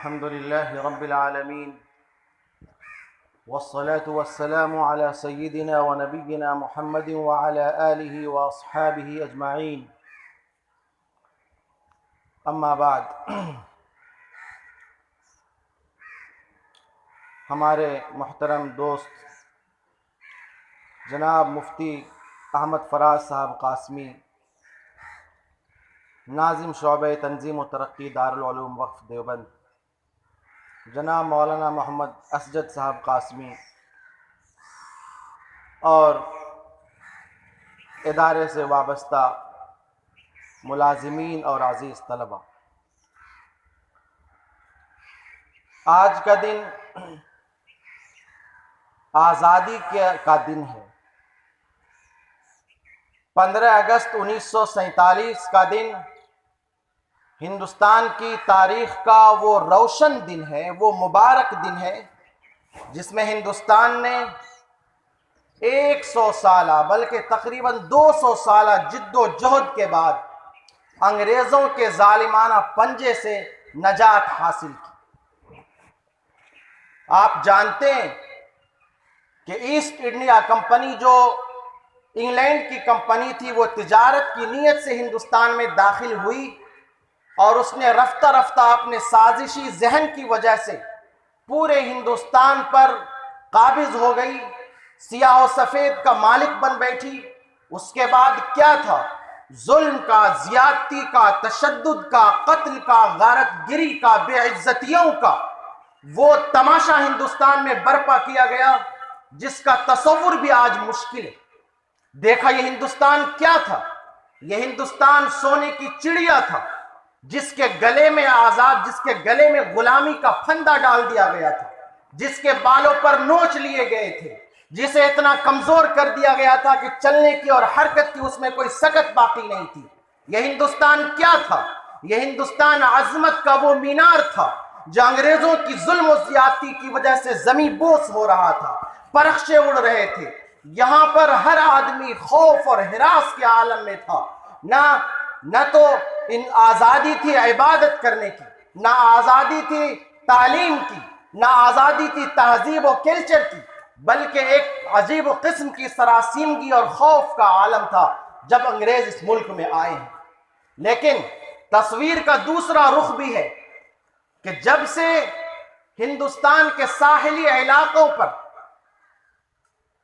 الحمد لله رب العالمين والصلاة والسلام على سيدنا ونبينا محمد وعلى آله وأصحابه أجمعين أما بعد ہمارے محترم دوست جناب مفتی احمد فراز صاحب قاسمی، ناظم شعبہ تنظیم و ترقی دارالعلوم وقف دیوبند، جناب مولانا محمد اسجد صاحب قاسمی اور ادارے سے وابستہ ملازمین اور عزیز طلبہ، آج کا دن آزادی کا دن ہے۔ 15 اگست 1947 کا دن ہندوستان کی تاریخ کا وہ روشن دن ہے، وہ مبارک دن ہے جس میں ہندوستان نے 100 سالہ بلکہ تقریباً 200 سالہ جد و جہد کے بعد انگریزوں کے ظالمانہ پنجے سے نجات حاصل کی۔ آپ جانتے ہیں کہ ایسٹ انڈیا کمپنی جو انگلینڈ کی کمپنی تھی، وہ تجارت کی نیت سے ہندوستان میں داخل ہوئی اور اس نے رفتہ رفتہ اپنے سازشی ذہن کی وجہ سے پورے ہندوستان پر قابض ہو گئی، سیاہ و سفید کا مالک بن بیٹھی۔ اس کے بعد کیا تھا؟ ظلم کا، زیادتی کا، تشدد کا، قتل کا، غارت گری کا، بے عزتیوں کا وہ تماشا ہندوستان میں برپا کیا گیا جس کا تصور بھی آج مشکل ہے۔ دیکھا یہ ہندوستان کیا تھا؟ یہ ہندوستان سونے کی چڑیا تھا جس کے گلے میں غلامی کا پھندا ڈال دیا گیا تھا، جس کے بالوں پر نوچ لیے گئے تھے، جسے اتنا کمزور کر دیا گیا تھا کہ چلنے کی اور حرکت کی اس میں کوئی سکت باقی نہیں تھی۔ یہ ہندوستان کیا تھا؟ یہ ہندوستان عظمت کا وہ مینار تھا جو انگریزوں کی ظلم و زیادتی کی وجہ سے زمین بوس ہو رہا تھا، پرخشے اڑ رہے تھے۔ یہاں پر ہر آدمی خوف اور ہراس کے عالم میں تھا۔ نہ تو ان آزادی تھی عبادت کرنے کی، نہ آزادی تھی تعلیم کی، نہ آزادی تھی تہذیب و کلچر کی، بلکہ ایک عجیب و قسم کی سراسیمگی اور خوف کا عالم تھا جب انگریز اس ملک میں آئے ہیں۔ لیکن تصویر کا دوسرا رخ بھی ہے کہ جب سے ہندوستان کے ساحلی علاقوں پر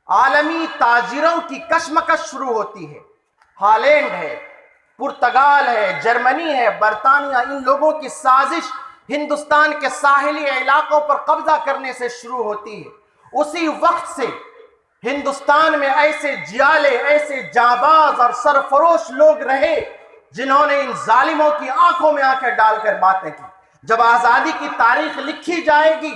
عالمی تاجروں کی کشمکش شروع ہوتی ہے، ہالینڈ ہے، پرتگال ہے، جرمنی ہے، برطانیہ، ان لوگوں کی سازش ہندوستان کے ساحلی علاقوں پر قبضہ کرنے سے شروع ہوتی ہے، اسی وقت سے ہندوستان میں ایسے جیالے، ایسے جانباز اور سرفروش لوگ رہے جنہوں نے ان ظالموں کی آنکھوں میں آنکھیں ڈال کر باتیں کی۔ جب آزادی کی تاریخ لکھی جائے گی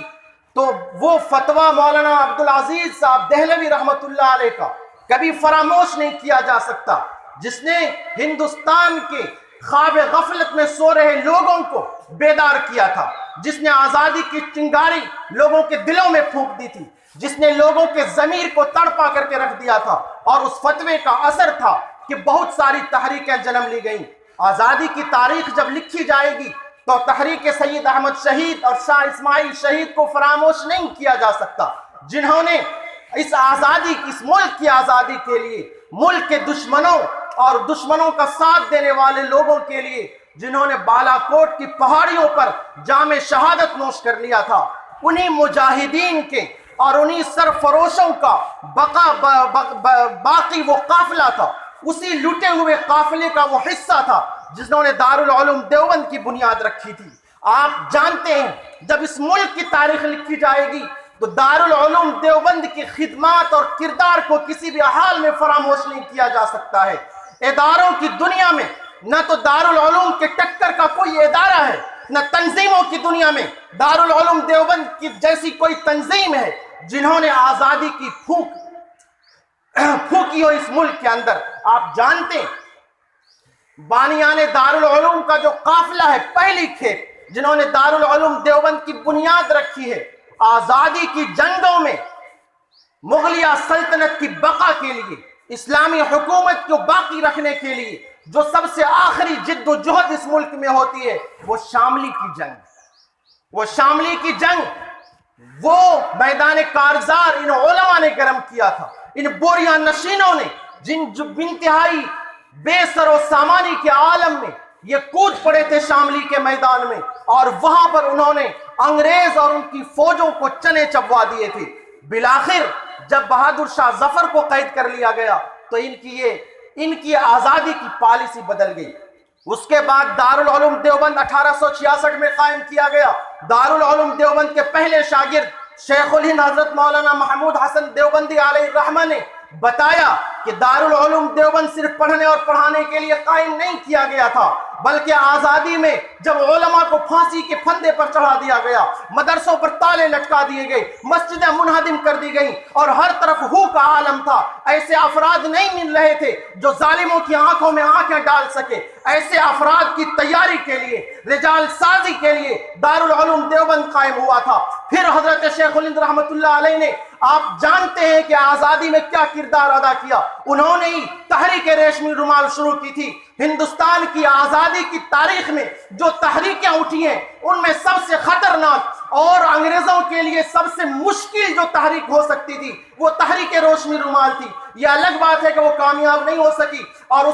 تو وہ فتویٰ مولانا عبدالعزیز صاحب دہلوی رحمۃ اللہ علیہ کا کبھی فراموش نہیں کیا جا سکتا، جس نے ہندوستان کے خواب غفلت میں سو رہے لوگوں کو بیدار کیا تھا، جس نے آزادی کی چنگاری لوگوں کے دلوں میں پھونک دی تھی، جس نے لوگوں کے ضمیر کو تڑپا کر کے رکھ دیا تھا، اور اس فتوے کا اثر تھا کہ بہت ساری تحریکیں جنم لی گئیں۔ آزادی کی تاریخ جب لکھی جائے گی تو تحریک سید احمد شہید اور شاہ اسماعیل شہید کو فراموش نہیں کیا جا سکتا، جنہوں نے اس آزادی کی، اس ملک کی آزادی کے لیے، ملک کے دشمنوں اور دشمنوں کا ساتھ دینے والے لوگوں کے لیے، جنہوں نے بالا کوٹ کی پہاڑیوں پر جام شہادت نوش کر لیا تھا، انہی مجاہدین کے اور انہی سرفروشوں کا باقی وہ قافلہ تھا، اسی لوٹے ہوئے قافلے کا وہ حصہ تھا جنہوں نے دارالعلوم دیوبند کی بنیاد رکھی تھی۔ آپ جانتے ہیں جب اس ملک کی تاریخ لکھی جائے گی تو دارالعلوم دیوبند کی خدمات اور کردار کو کسی بھی حال میں فراموش نہیں کیا جا سکتا ہے۔ اداروں کی دنیا میں نہ تو دارالعلوم کے ٹکر کا کوئی ادارہ ہے، نہ تنظیموں کی دنیا میں دارالعلوم دیوبند کی جیسی کوئی تنظیم ہے جنہوں نے آزادی کی پھونکی ہو اس ملک کے اندر۔ آپ جانتے ہیں بانیان دارالعلوم کا جو قافلہ ہے، پہلی کھیپ جنہوں نے دارالعلوم دیوبند کی بنیاد رکھی ہے، آزادی کی جنگوں میں مغلیہ سلطنت کی بقا کے لیے، اسلامی حکومت کو باقی رکھنے کے لیے جو سب سے آخری جد و جہد اس ملک میں ہوتی ہے وہ شاملی کی جنگ، وہ شاملی کی جنگ، وہ میدان کارزار ان علماء نے گرم کیا تھا، ان بوریاں نشینوں نے، جن جو انتہائی بے سر و سامانی کے عالم میں یہ کود پڑے تھے شاملی کے میدان میں، اور وہاں پر انہوں نے انگریز اور ان کی فوجوں کو چنے چبوا دیے تھے۔ بالآخر جب بہادر شاہ ظفر کو قید کر لیا گیا تو ان کی آزادی کی پالیسی بدل گئی۔ اس کے بعد دارالعلوم دیوبند 1866 میں قائم کیا گیا۔ دارالعلوم دیوبند کے پہلے شاگرد شیخ الہند حضرت مولانا محمود حسن دیوبندی علیہ الرحمہ نے بتایا کہ دارالعلوم دیوبند صرف پڑھنے اور پڑھانے کے لیے قائم نہیں کیا گیا تھا، بلکہ آزادی میں جب علماء کو پھانسی کے پھندے پر چڑھا دیا گیا، مدرسوں پر تالے لٹکا دیے گئے، مسجدیں منہدم کر دی گئیں اور ہر طرف ہو کا عالم تھا، ایسے افراد نہیں مل رہے تھے جو ظالموں کی آنکھوں میں آنکھیں ڈال سکے۔ ایسے افراد کی تیاری کے لیے، رجال سازی کے لیے دارالعلوم دیوبند قائم ہوا تھا۔ پھر حضرت شیخ الہند رحمت اللہ علیہ نے، آپ جانتے ہیں کہ آزادی میں کیا کردار ادا کیا، انہوں نے ہی تحریک ریشمی رومال شروع کی تھی۔ ہندوستان کی آزادی کی تاریخ میں جو تحریکیں اٹھی ہیں ان میں سب سے خطرناک اور انگریزوں کے لیے سب سے مشکل جو تحریک ہو سکتی تھی وہ تحریک ریشمی رومال تھی۔ یہ الگ بات ہے کہ وہ کامیاب نہیں ہو سکی اور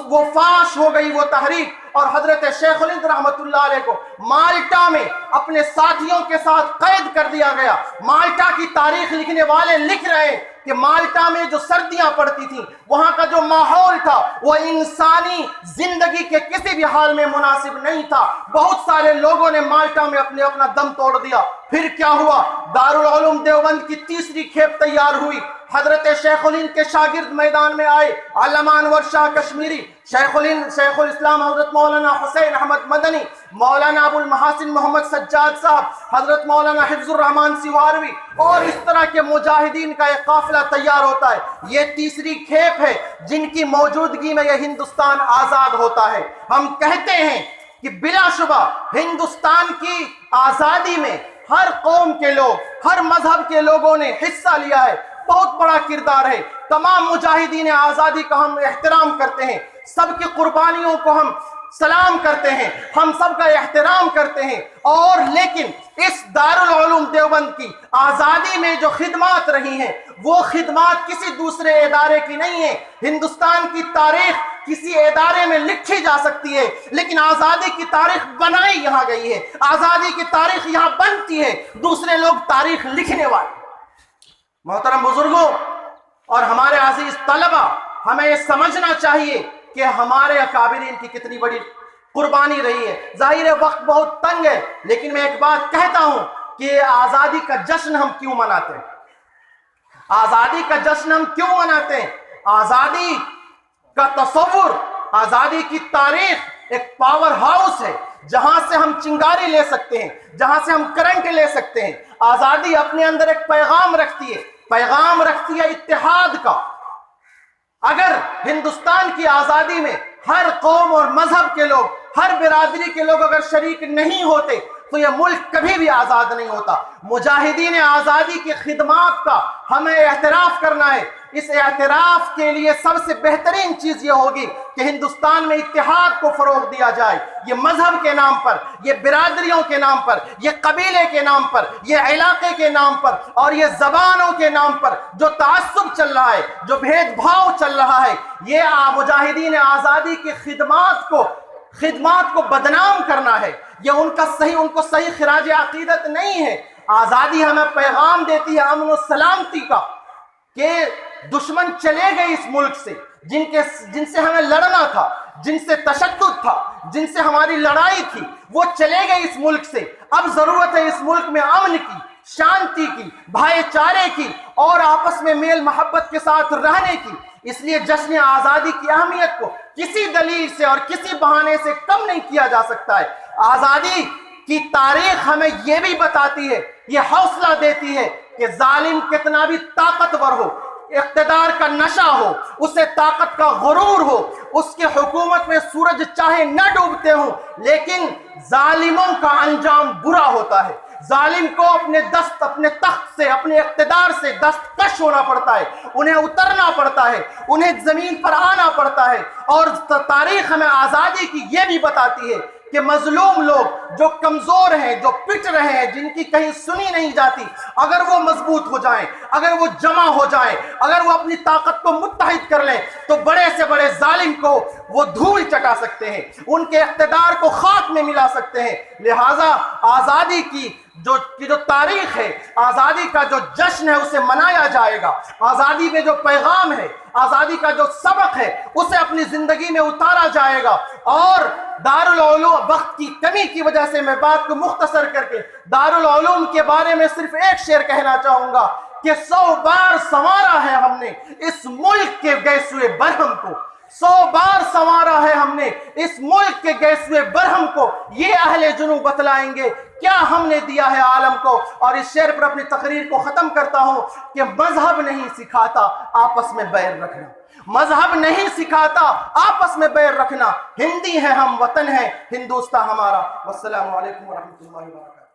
وہ فاش ہو گئی وہ تحریک، اور حضرت شیخ الہند رحمت اللہ علیہ کو مالٹا میں اپنے ساتھیوں کے ساتھ قید کر دیا گیا۔ مالٹا کی تاریخ لکھنے والے لکھ رہے ہیں کہ مالٹا میں جو سردیاں پڑتی تھیں، وہاں کا جو ماحول تھا وہ انسانی زندگی کے کسی بھی حال میں مناسب نہیں تھا۔ بہت سارے لوگوں نے مالٹا میں اپنا دم توڑ دیا۔ پھر کیا ہوا؟ دارالعلوم دیوبند کی تیسری کھیپ تیار ہوئی۔ حضرت شیخ الہند کے شاگرد میدان میں آئے، علامہ انور شاہ کشمیری، شیخ الاسلام حضرت مولانا حسین احمد مدنی، مولانا ابو المحاسن محمد سجاد صاحب، حضرت مولانا حفظ الرحمان سیواروی، اور اس طرح کے مجاہدین کا ایک قافلہ تیار ہوتا ہے۔ یہ تیسری کھیپ ہے جن کی موجودگی میں یہ ہندوستان آزاد ہوتا ہے۔ ہم کہتے ہیں کہ بلا شبہ ہندوستان کی آزادی میں ہر قوم کے لوگ، ہر مذہب کے لوگوں نے حصہ لیا ہے، بہت بڑا کردار ہے۔ تمام مجاہدین آزادی کا ہم احترام کرتے ہیں، سب کی قربانیوں کو ہم سلام کرتے ہیں، ہم سب کا احترام کرتے ہیں، اور لیکن اس دارالعلوم دیوبند کی آزادی میں جو خدمات رہی ہیں وہ خدمات کسی دوسرے ادارے کی نہیں ہے۔ ہندوستان کی تاریخ کسی ادارے میں لکھی جا سکتی ہے لیکن آزادی کی تاریخ بنائی یہاں گئی ہے، آزادی کی تاریخ یہاں بنتی ہے، دوسرے لوگ تاریخ لکھنے والے۔ محترم بزرگوں اور ہمارے عزیز طلبہ، ہمیں یہ سمجھنا چاہیے کہ ہمارے اکابرین کی کتنی بڑی قربانی رہی ہے۔ ظاہر ہے وقت بہت تنگ ہے، لیکن میں ایک بات کہتا ہوں کہ آزادی کا جشن ہم کیوں مناتے ہیں؟ آزادی کا جشن ہم کیوں مناتے ہیں؟ آزادی کا تصور، آزادی کی تاریخ ایک پاور ہاؤس ہے جہاں سے ہم چنگاری لے سکتے ہیں، جہاں سے ہم کرنٹ لے سکتے ہیں۔ آزادی اپنے اندر ایک پیغام رکھتی ہے اتحاد کا۔ اگر ہندوستان کی آزادی میں ہر قوم اور مذہب کے لوگ، ہر برادری کے لوگ اگر شریک نہیں ہوتے تو یہ ملک کبھی بھی آزاد نہیں ہوتا۔ مجاہدین آزادی کی خدمات کا ہمیں اعتراف کرنا ہے۔ اس اعتراف کے لیے سب سے بہترین چیز یہ ہوگی کہ ہندوستان میں اتحاد کو فروغ دیا جائے۔ یہ مذہب کے نام پر، یہ برادریوں کے نام پر، یہ قبیلے کے نام پر، یہ علاقے کے نام پر اور یہ زبانوں کے نام پر جو تعصب چل رہا ہے، جو بھید بھاؤ چل رہا ہے، یہ مجاہدین آزادی کی خدمات کو بدنام کرنا ہے۔ یہ ان کو صحیح خراج عقیدت نہیں ہے۔ آزادی ہمیں پیغام دیتی ہے امن و سلامتی کا، کہ دشمن چلے گئے اس ملک سے، جن سے ہمیں لڑنا تھا، جن سے تشدد تھا، جن سے ہماری لڑائی تھی، وہ چلے گئے اس ملک سے۔ اب ضرورت ہے اس ملک میں امن کی، شانتی کی، بھائی چارے کی اور آپس میں میل محبت کے ساتھ رہنے کی۔ اس لیے جشن آزادی کی اہمیت کو کسی دلیل سے اور کسی بہانے سے کم نہیں کیا جا سکتا ہے۔ آزادی کی تاریخ ہمیں یہ بھی بتاتی ہے، یہ حوصلہ دیتی ہے کہ ظالم کتنا بھی طاقتور ہو، اقتدار کا نشہ ہو، اسے طاقت کا غرور ہو، اس کے حکومت میں سورج چاہے نہ ڈوبتے ہوں، لیکن ظالموں کا انجام برا ہوتا ہے۔ ظالم کو اپنے تخت سے، اپنے اقتدار سے دستکش ہونا پڑتا ہے، انہیں اترنا پڑتا ہے، انہیں زمین پر آنا پڑتا ہے۔ اور تاریخ ہمیں آزادی کی یہ بھی بتاتی ہے کہ مظلوم لوگ جو کمزور ہیں، جو پٹ رہے ہیں، جن کی کہیں سنی نہیں جاتی، اگر وہ مضبوط ہو جائیں، اگر وہ جمع ہو جائیں، اگر وہ اپنی طاقت کو متحد کر لیں تو بڑے سے بڑے ظالم کو وہ دھول چٹا سکتے ہیں، ان کے اقتدار کو خاک میں ملا سکتے ہیں۔ لہٰذا آزادی کی جو تاریخ ہے، آزادی کا جو جشن ہے، اسے منایا جائے گا۔ آزادی میں جو پیغام ہے، آزادی کا جو سبق ہے، اسے اپنی زندگی میں اتارا جائے گا۔ اور دارالعلوم، وقت کی کمی کی وجہ سے میں بات کو مختصر کر کے دارالعلوم کے بارے میں صرف ایک شعر کہنا چاہوں گا کہ 100 بار سنوارا ہے ہم نے اس ملک کے گیسوئے برہم کو، 100 بار سنوارا ہے ہم نے اس ملک کے گیسوئے برہم کو، یہ اہل جنوب بتلائیں گے کیا ہم نے دیا ہے عالم کو۔ اور اس شعر پر اپنی تقریر کو ختم کرتا ہوں کہ مذہب نہیں سکھاتا آپس میں بیر رکھنا، مذہب نہیں سکھاتا آپس میں بیر رکھنا، ہندی ہیں ہم، وطن ہے ہندوستان ہمارا۔ والسلام علیکم ورحمۃ اللہ وبرکاتہ۔